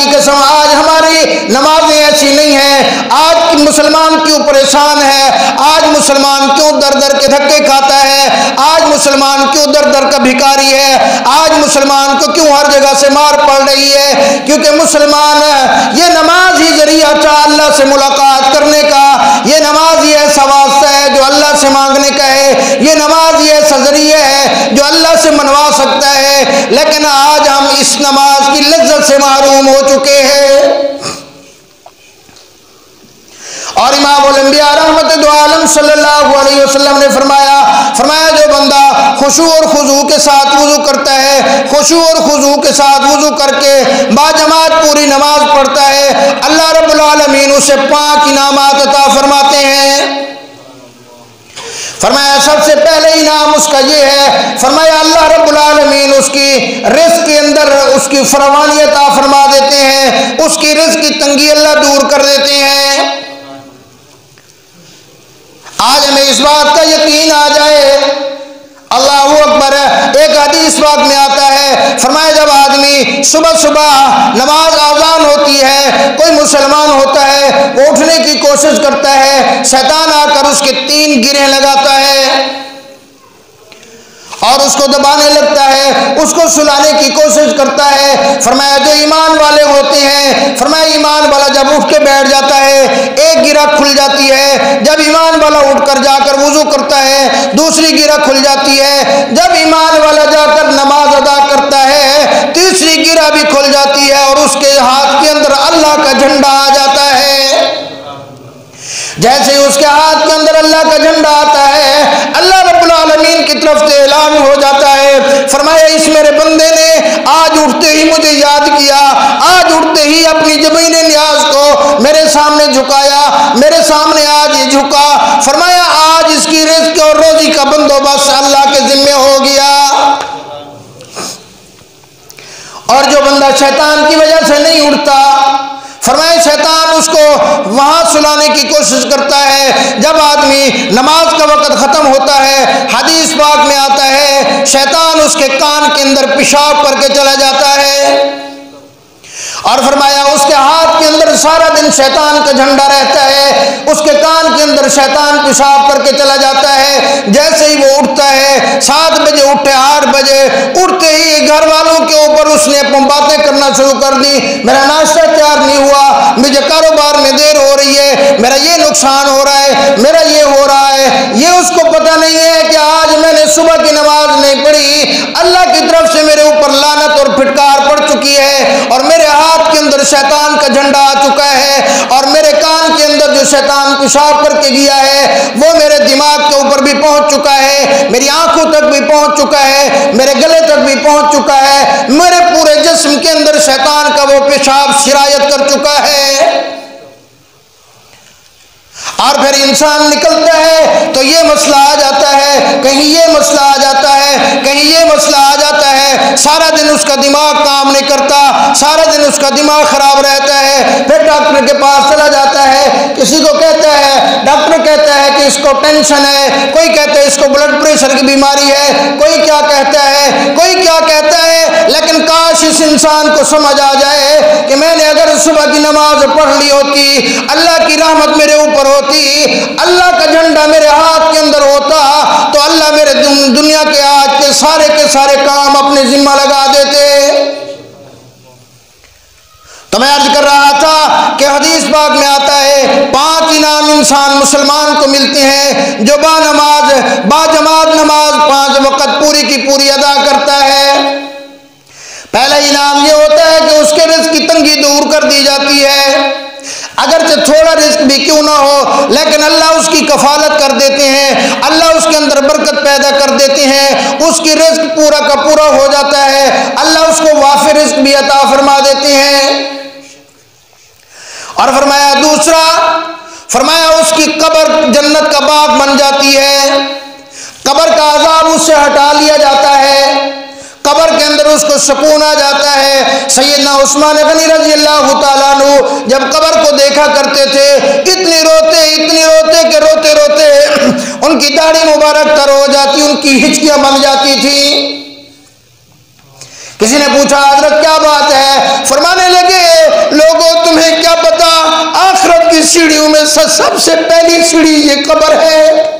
कसम आज हमारी नमाजें ऐसी नहीं है। आज मुसलमान क्यों परेशान है, आज मुसलमान क्यों दर दर के धक्के खाता है, आज मुसलमान क्यों दर दर का भिखारी है, आज मुसलमान को क्यों हर जगह से मार पड़ रही है? क्योंकि मुसलमान ये नमाज ही जरिया था अल्लाह से मुलाकात करने का, ये नमाज ही ऐसा वास्ता है जो अल्लाह से मांगने का है, ये नमाज ही ऐसा जरिया है जो अल्लाह से मनवा सकता है। लेकिन आज हम इस नमाज की लज्जत से महरूम हो चुके हैं। और इमाम उल-अंबिया रहमत दो आलम सल्लल्लाहु अलैहि वसल्लम ने फरमाया जो बंदा खुशू और खुजू के साथ वुजू करता है, खुशू और खुजू के साथ वुजू करके बाजमात पूरी नमाज पढ़ता है, अल्लाह रब्बुल आलमीन उसे 5 इनामात अता फरमाते हैं। फरमाया सबसे पहले इनाम उसका ये है, फरमाया अल्लाह रब्बुल आलमीन उसकी रिज़्क़ के अंदर उसकी फरमानियत अता फरमा देते हैं, उसकी रिज़्क़ की तंगी अल्लाह दूर कर देते हैं। आज हमें इस बात का यकीन आ जाए, अल्लाहू अकबर। एक हदीस पाक में आता है, फरमाया जब आदमी सुबह सुबह नमाज आज़ान होती है, कोई मुसलमान होता है, वो उठने की कोशिश करता है, शैतान आकर उसके 3 गिरें लगाता है और उसको दबाने लगता है, उसको सुलाने की कोशिश करता है। फरमाया जो ईमान वाले होते हैं, फरमाया ईमान वाला जब उठ के बैठ जाता है, एक गिरा खुल जाती है, जब ईमान वाला उठकर जाकर वुजू करता है, दूसरी गिरा खुल जाती है, जब ईमान वाला जाकर नमाज अदा करता है, तीसरी गिरा भी खुल जाती है और उसके हाथ के अंदर अल्लाह का झंडा आ जाता है। जैसे ही उसके हाथ के अंदर अल्लाह का झंडा आता है, अल्लाह रब्बुल आलमीन की तरफ से ऐलान हो जाता है, फरमाया इस मेरे बंदे ने आज उठते ही मुझे याद किया, आज उठते ही अपनी ज़मीन न्याज को मेरे सामने झुकाया, मेरे सामने आज ये झुका। फरमाया आज इसकी रिज़्क़ और रोजी का बंदोबस्त अल्लाह के जिम्मे हो गया। और जो बंदा शैतान की वजह से नहीं उठता, फरमाया शैतान उसको वहां सुलाने की कोशिश करता है जब आदमी नमाज का वक़्त ख़त्म होता है। हदीस पाक में आता है शैतान उसके कान के अंदर पेशाब करके चला जाता है और फरमाया उसके हाथ के अंदर सारा दिन शैतान का झंडा रहता है, उसके कान के अंदर शैतान पेशाब करके चला जाता है। जैसे ही वो उठता है, 7 बजे उठे, 8 बजे उठते ही घर वालों के ऊपर उसने बातें करना शुरू कर दी, मेरा नाश्ता तैयार नहीं हुआ, मुझे कारोबार में देर हो रही है, मेरा ये नुकसान हो रहा है, मेरा ये हो रहा है। ये उसको पता नहीं है कि आज मैंने सुबह की नमाज नहीं पढ़ी, अल्लाह की तरफ से मेरे ऊपर लानत और फिटकार पड़ चुकी है और मेरे हाथ के अंदर शैतान का झंडा आ चुका है और मेरे कान के अंदर जो शैतान पेशाब करके गया है वो मेरे दिमाग के ऊपर भी पहुंच चुका है, मेरी आंखों तक भी पहुंच चुका है, मेरे गले तक भी पहुंच चुका है, मेरे पूरे जिस्म के अंदर शैतान का वो पेशाब सिरायत कर चुका है। और फिर इंसान निकलता है तो ये मसला आ जाता है, कहीं ये मसला आ जाता है, कहीं ये मसला आ जाता है, सारा दिन उसका दिमाग काम नहीं करता, सारा दिन उसका दिमाग खराब रहता है। फिर डॉक्टर के पास चला जाता है, किसी को कहता है, डॉक्टर कहता है कि इसको टेंशन है, कोई कहता है इसको ब्लड प्रेशर की बीमारी है, कोई क्या कहता है, कोई क्या कहता है। लेकिन काश इस इंसान को समझ आ जाए कि मैंने अगर सुबह की नमाज पढ़ ली होती, अल्लाह की रहमत मेरे ऊपर होती, अल्लाह का झंडा मेरे हाथ के अंदर होता, तो अल्लाह मेरे दुनिया के आज के सारे काम अपने जिम्मा लगा देते। तो मैं अर्ज कर रहा था कि हदीस पाक में आता है 5 इनाम इंसान मुसलमान को मिलते हैं जो बाजमात नमाज 5 वक्त पूरी की पूरी अदा करता है। पहला इनाम ये होता है कि उसके रिज़्क़ की तंगी दूर कर दी जाती है, अगर से थोड़ा रिस्क भी क्यों ना हो लेकिन अल्लाह उसकी कफालत कर देते हैं, अल्लाह उसके अंदर बरकत पैदा कर देते हैं, उसकी रिस्क पूरा का पूरा हो जाता है, अल्लाह उसको वाफी रिस्क भी अता फरमा देते हैं। और फरमाया दूसरा, फरमाया उसकी कब्र जन्नत का बाग बन जाती है, कब्र का अजाब उससे हटा लिया जाता है, कब्र के अंदर उसको सुकून आ जाता है। सैयदना उस्मान गनी रज़ी अल्लाह तआला अन्हु जब कब्र को देखा करते थे, इतने रोते कि रोते रोते उनकी दाढ़ी मुबारक तर हो जाती, उनकी हिचकियां बन जाती थी। किसी ने पूछा हज़रत क्या बात है? फरमाने लगे सीढ़ियों में से सबसे पहली सीढ़ी ये कब्र है।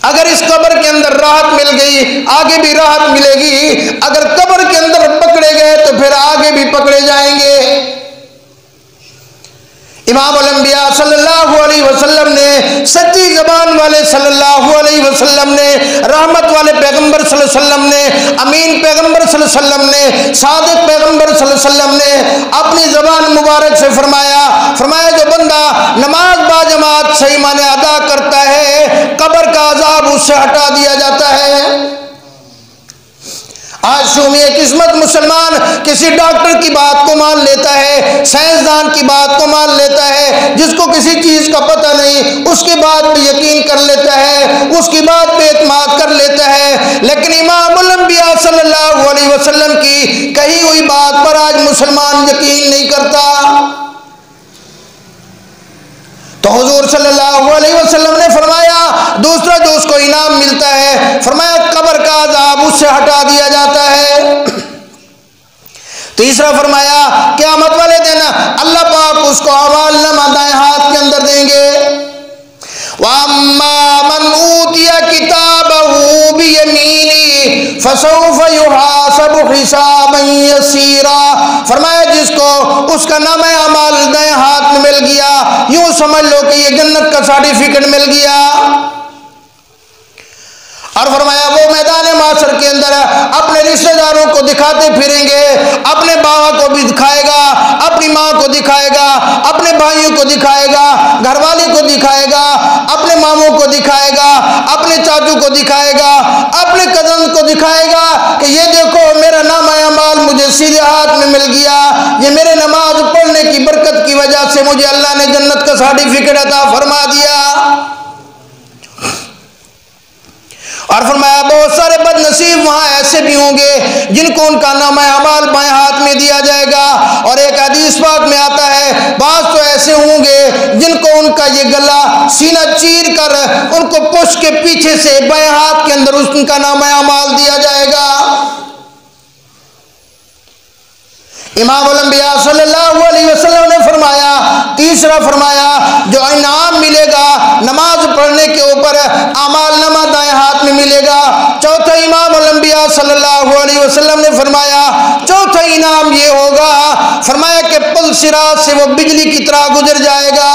अगर इस कब्र के अंदर राहत मिल गई, आगे भी राहत मिलेगी। अगर कब्र के अंदर पकड़े गए तो फिर आगे भी पकड़े जाएंगे। इमाम अल-अंबिया सल्लल्लाहु अलैहि वसल्लम ने, सच्ची ज़बान वाले सल्लल्लाहु अलैहि वसल्लम ने, रहमत वाले पैगंबर सल्लल्लाहु अलैहि वसल्लम ने, अमीन पैगंबर सल्लल्लाहु अलैहि वसल्लम ने, सादिक पैगंबर सल्लल्लाहु अलैहि वसल्लम ने अपनी ज़बान मुबारक से फरमाया जो बंदा नमाज बाजमात सही माने अदा करता है, कब्र का अजाब उससे हटा दिया जाता है। आज शूमिया किस्मत मुसलमान किसी डॉक्टर की बात को मान लेता है, साइंसदान की बात को मान लेता है, जिसको किसी चीज का पता नहीं उसकी बात पे यकीन कर लेता है, उसकी बात पे एतमाद कर लेता है। लेकिन इमाम अल-अंबिया सल्लल्लाहु अलैहि वसल्लम की कही हुई बात पर आज मुसलमान यकीन नहीं करता। तो हुजूर सल्लल्लाहु अलैहि वसल्लम ने फरमाया दूसरा जो उसको इनाम मिलता है, फरमाया कब्र का अज़ाब उससे हटा दिया जाता है। तीसरा फरमाया क़यामत वाले दिन अल्लाह पाक उसको अमालनामा दाएं हाथ के अंदर देंगे। वअम्मा मन ऊतिया किताबहू बियमीनी फसौफ युहासबु हिसाबन यसीरा, फरमाया जिसको उसका नाम अमाल दाएं हाथ में मिल गया, यूं समझ लो कि ये जन्नत का सर्टिफिकेट मिल गया। और फरमाया वो मैदान माशर के अंदर अपने रिश्तेदारों को दिखाते फिरेंगे, अपने बाबा को भी दिखाएगा, अपनी माँ को दिखाएगा, अपने भाइयों को दिखाएगा, घरवाली को दिखाएगा, अपने मामों को दिखाएगा, अपने चाचू को दिखाएगा, अपने कजन को दिखाएगा कि ये देखो मेरा नाम अमाल मुझे सीधे हाथ में मिल गया, ये मेरे नमाज पढ़ने की बरकत की वजह से मुझे अल्लाह ने जन्नत का सर्टिफिकेट अता फरमा दिया। और फरमाया बहुत सारे बदनसीब वहां ऐसे भी होंगे जिनको उनका नाम अमाल बाएं हाथ में दिया जाएगा। और एक हदीस पाक में आता है बात तो ऐसे होंगे जिनको उनका ये गला सीना चीर कर उनको पुश के पीछे से बाएं हाथ के अंदर उनका नाम अमाल दिया जाएगा। इमाम अल-अंबिया सल्लल्लाहु अलैहि वसल्लम ने फरमाया तीसरा फरमाया जो इनाम मिलेगा नमाज पढ़ने के ऊपर अमालनामा दाएं हाथ में मिलेगा। चौथा इमाम अल-अंबिया सल्लल्लाहु अलैहि वसल्लम ने फरमाया चौथा इनाम ये होगा, फरमाया कि पुल सिरात से वो बिजली की तरह गुजर जाएगा।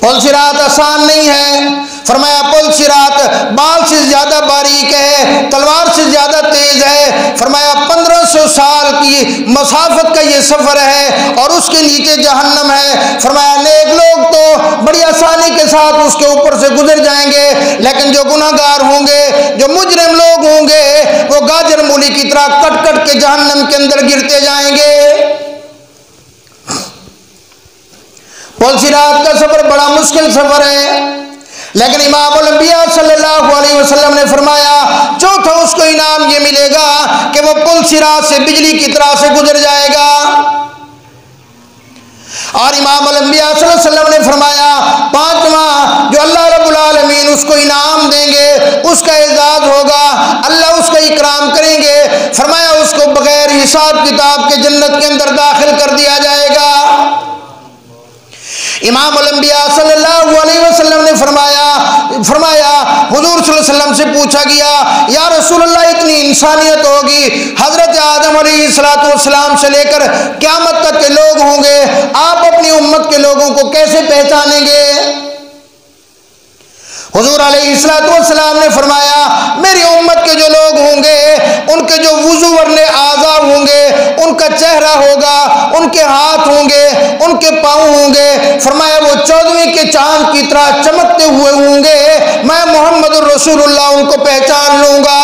पुल सिरात आसान नहीं है, फरमाया पुल सिरात बाल से ज्यादा बारीक है, तलवार से ज्यादा तेज है। फरमाया 1500 साल की मसाफत का ये सफर है और उसके नीचे जहन्नम है। फरमाया नेक लोग तो बड़ी आसानी के साथ उसके ऊपर से गुजर जाएंगे, लेकिन जो गुनाहगार होंगे, जो मुजरिम लोग होंगे, वो गाजर मूली की तरह कट कट के जहन्नम के अंदर गिरते जाएंगे। पुल सिरात का सफर बड़ा मुश्किल सफर है, लेकिन इमाम अल-अंबिया सल्लल्लाहु अलैहि वसल्लम ने फरमाया चौथा उसको इनाम ये मिलेगा कि वो पुल सिरात से बिजली की तरह से गुजर जाएगा। और इमाम अल-अंबिया सल्लल्लाहु अलैहि वसल्लम ने फरमाया पांचवा जो अल्लाह रब्बुल आलमीन उसको इनाम देंगे, उसका एजाज होगा, अल्लाह उसका इकराम करेंगे। फरमाया उसको बगैर हिसाब किताब के जन्नत के अंदर दाखिल कर दिया जाएगा। इमाम अल-अंबिया सल्लल्लाहु अलैहि वसल्लम ने फरमाया हुजूर सल्लल्लाहु अलैहि वसल्लम से पूछा गया या रसूलल्लाह इतनी इंसानियत होगी, हजरत आदम अलैहिस्सलाम से लेकर क़यामत तक के लोग होंगे, आप अपनी उम्मत के लोगों को कैसे पहचानेंगे? हुजूर अलैहिस्सलाम ने फरमाया मेरी उम्मत के जो लोग होंगे उनके जो वुजू वाले आज़ा होंगे, उनका चेहरा होगा, उनके हाथ होंगे, उनके पाँव होंगे, फरमाया वो 14वीं के चांद की तरह चमकते हुए होंगे, मैं मोहम्मद रसूलुल्लाह उनको पहचान लूंगा।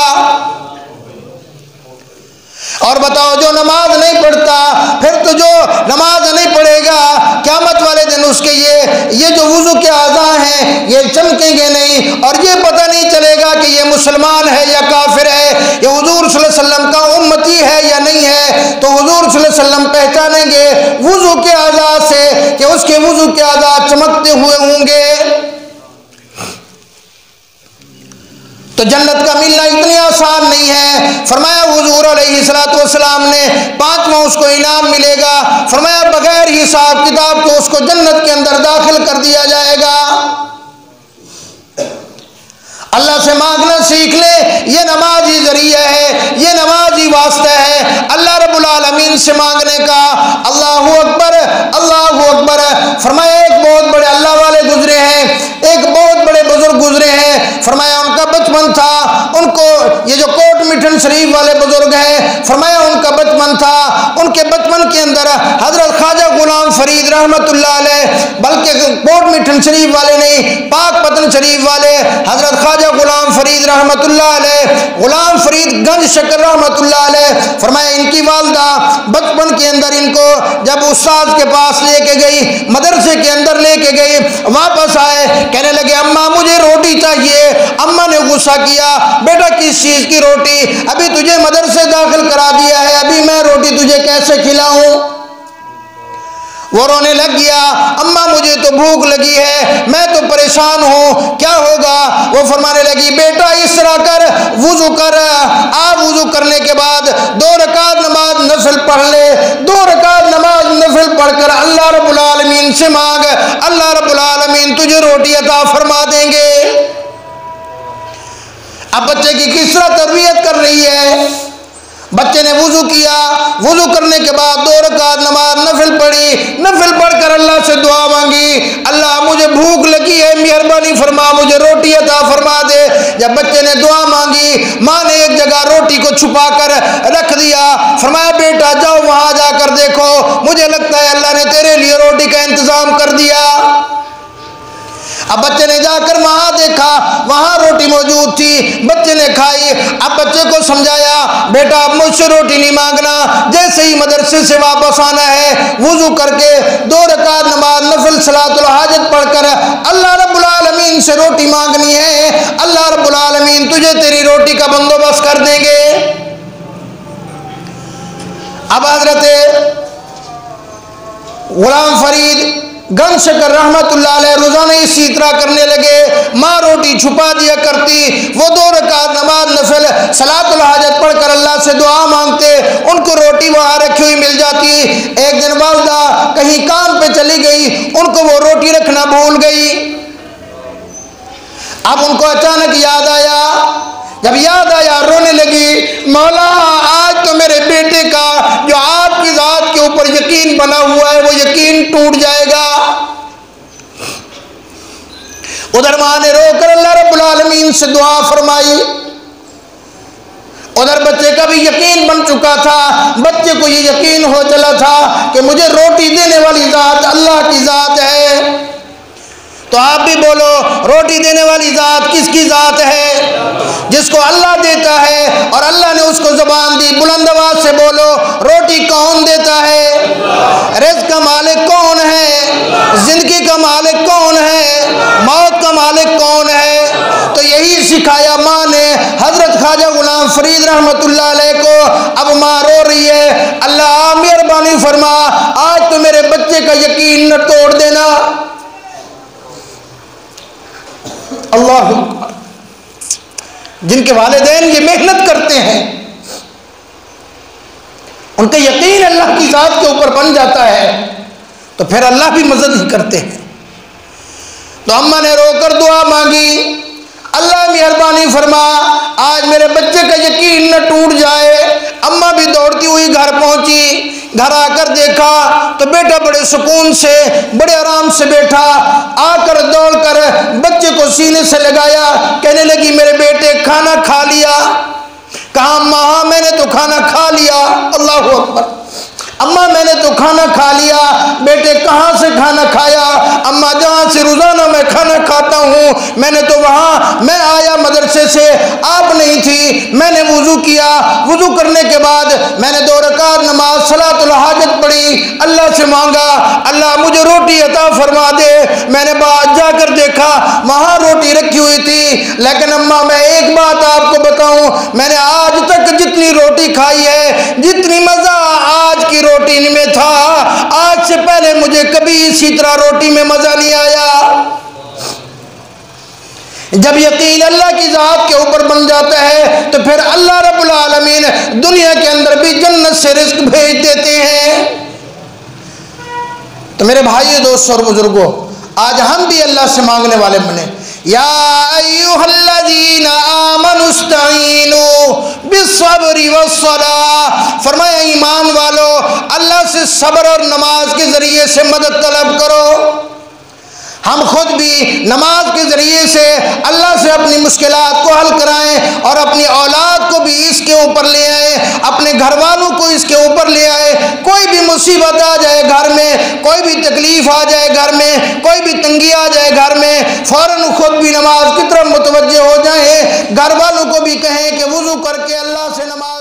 और बताओ जो नमाज नहीं पढ़ता, फिर तो जो नमाज नहीं पढ़ेगा क़यामत वाले दिन उसके ये जो वुजू के आज़ा हैं ये चमकेंगे नहीं, और ये पता नहीं चलेगा कि ये मुसलमान है या काफिर है, ये हुजूर सल्लल्लाहु अलैहि वसल्लम का उम्मती है या नहीं है। तो हुजूर सल्लल्लाहु अलैहि वसल्लम पहचानेंगे वुजू के आज़ा से कि उसके वुजू के आज़ा चमकते हुए होंगे। तो जन्नत का मिलना इतनी आसान नहीं है। फरमाया हुजूर अलैहिस्सलातु वस्सलाम ने 5वां उसको इनाम मिलेगा। फरमाया बगैर हिसाब किताब के उसको जन्नत के अंदर दाखिल कर दिया जाएगा। अल्लाह से मांगना सीख ले, ये नमाज ही जरिया है, ये नमाज ही वास्ता है अल्लाह रब्बुल आलमीन से मांगने का। अल्लाहु अकबर, अल्लाहु अकबर। फरमाया एक बहुत बड़े अल्लाह वाले गुजरे हैं, एक बहुत बड़े बुजुर्ग गुजरे हैं। फरमाया उनका बचपन था, उनको ये जो कोट मिठन शरीफ वाले बुजुर्ग हैं, फरमाया उनका बचपन था, उनके बचपन के अंदर हजरत ख्वाजा गुलाम फरीद रहमतुल्लाह अलैह, बल्कि कोट मिठन शरीफ वाले नहीं, पाक पतन शरीफ वाले हजरत ख्वाजा गुलाम फरीद रहमतुल्लाह अलैह, गुलाम फरीद गंज शक्कर रहमतुल्लाह अलैह। फरमाया इनकी वालदा बचपन के अंदर इनको जब उस्ताद के पास लेके गई, मदरसे के अंदर लेके गई, वापस आए, कहने लगे अम्मा मुझे रोटी चाहिए। अम्मा ने गुस्सा किया, बेटा किस चीज की रोटी, अभी तुझे मदरसे दाखिल करा दिया है, अभी मैं रोटी तुझे कैसे खिलाऊं। वो रोने लग गया, अम्मा मुझे तो भूख लगी है, मैं तो परेशान हूँ, क्या होगा। वो फरमाने लगी बेटा इस तरह कर, वुजू कर, आप वुजू करने के बाद 2 रकात नमाज नफिल पढ़ ले, 2 रकात नमाज नफिल पढ़कर अल्लाह रब्बुल आलमीन से मांग, अल्लाह रब्बुल आलमीन तुझे रोटी अता फरमा देंगे। अब बच्चे की किस तरह तरबियत कर रही है। बच्चे ने वुजू किया, वुजू करने के बाद 2 रकात नमाज नफिल पढ़ी, नफिल पढ़कर अल्लाह से दुआ मांगी, अल्लाह मुझे भूख लगी है, मेहरबानी फरमा मुझे रोटी अता फरमा दे। जब बच्चे ने दुआ मांगी, माँ ने एक जगह रोटी को छुपा कर रख दिया। फरमाया बेटा जाओ वहां जाकर देखो, मुझे लगता है अल्लाह ने तेरे लिए रोटी का इंतजाम कर दिया। अब बच्चे ने जाकर वहां देखा, वहां रोटी मौजूद थी, बच्चे ने खाई। अब बच्चे को समझाया बेटा अब मुझसे रोटी नहीं मांगना, जैसे ही मदरसे से वापस आना है वुजू करके 2 रकात नमाज नफिल सलातुल हाजत पढ़कर अल्लाह रब्बुल आलमीन से रोटी मांगनी है, अल्लाह रब्बुल आलमीन तुझे तेरी रोटी का बंदोबस्त कर देंगे। अब हजरत गुलाम फरीद गंज शक्कर रहमतुल्लाह अलैह रोजाना इसी तरह करने लगे। माँ रोटी छुपा दिया करती, वो 2 रकात नमाज नफिल सलातुल हाजत पढ़कर अल्लाह से दुआ मांगते, उनको रोटी वहां रखी हुई मिल जाती। एक दिन वालदा कहीं काम पे चली गई, उनको वो रोटी रखना भूल गई। अब उनको अचानक याद आया, जब याद आया रोने लगी, मौला आज तो मेरे बेटे का जो आपकी जात के ऊपर यकीन बना हुआ है वो यकीन टूट जाएगा। उधर मां ने रोकर अल्लाह रब्बुल आलमीन से दुआ फरमाई, उधर बच्चे का भी यकीन बन चुका था, बच्चे को ये यकीन हो चला था कि मुझे रोटी देने वाली जात अल्लाह की जात है। तो आप भी बोलो रोटी देने वाली जात किसकी जात है, जिसको अल्लाह देता है और अल्लाह ने उसको ज़बान दी। बुलंद आवाज से बोलो रोटी कौन देता है, रिज़्क़ का मालिक कौन है, जिंदगी का मालिक कौन है, मौत का मालिक कौन है। तो यही सिखाया माँ ने हजरत ख्वाजा गुलाम फरीद रहमतुल्लाह अलैह को। अब माँ रो रही है, अल्लाह मेहरबानी फरमा आज तो मेरे बच्चे का यकीन न तोड़ देना। अल्लाह जिनके वालिदैन ये मेहनत करते हैं, उनका यकीन अल्लाह की जात के ऊपर बन जाता है, तो फिर अल्लाह भी मदद ही करते हैं। तो अम्मा ने रोकर दुआ मांगी, अल्लाह मेहरबानी फरमा आज मेरे बच्चे का यकीन न टूट जाए। अम्मा भी दौड़ती हुई घर पहुंची, घर आकर देखा तो बेटा बड़े सुकून से बड़े आराम से बैठा, आकर दौड़कर बच्चे को सीने से लगाया, कहने लगी मेरे बेटे खाना खा लिया। कहा माँ मैंने तो खाना खा लिया। अल्लाह अकबर, अम्मा मैंने तो खाना खा लिया। बेटे कहाँ से खाना खाया? अम्मा जहाँ से रोजाना मैं खाना खाता हूँ, मैंने तो वहाँ मैं आया मदरसे से, आप नहीं थी, मैंने वुजू किया, वुजू करने के बाद मैंने 2 रकात नमाज सलातुल हाजत पढ़ी, अल्लाह से मांगा अल्लाह मुझे रोटी अता फरमा दे। मैंने बाहर जाकर देखा वहाँ रोटी रखी हुई थी, लेकिन अम्मा मैं एक बात आपको बताऊँ, मैंने आज तक जितनी रोटी खाई है, जितनी मजा आज की रोटी में था, आज से पहले मुझे कभी इसी तरह रोटी में मजा नहीं आया। जब यकीन अल्लाह की ज़ात के ऊपर बन जाता है तो फिर अल्लाह रब्बुल आलमीन दुनिया के अंदर भी जन्नत से रिज़्क भेज देते हैं। तो मेरे भाइयों, दोस्तों और बुजुर्गों, आज हम भी अल्लाह से मांगने वाले बने। या अय्युहल्लज़ीना आमनुस्तईनु बिस्सब्रि वस्सलाह, फरमाया ईमान वालो, अल्लाह से सब्र और नमाज के ज़रिए से मदद तलब करो। हम खुद भी नमाज के ज़रिए से अल्लाह से अपनी मुश्किलात को हल कराएं और अपनी औलाद को भी इसके ऊपर ले आए, अपने घर वालों को इसके ऊपर ले आए। कोई भी मुसीबत आ जाए घर में, कोई भी तकलीफ़ आ जाए घर में, कोई भी तंगी आ जाए घर में, फ़ौरन खुद भी नमाज की तरफ मुतवज्जे हो जाएं। घर वालों को भी कहें कि वुज़ू करके अल्लाह से नमाज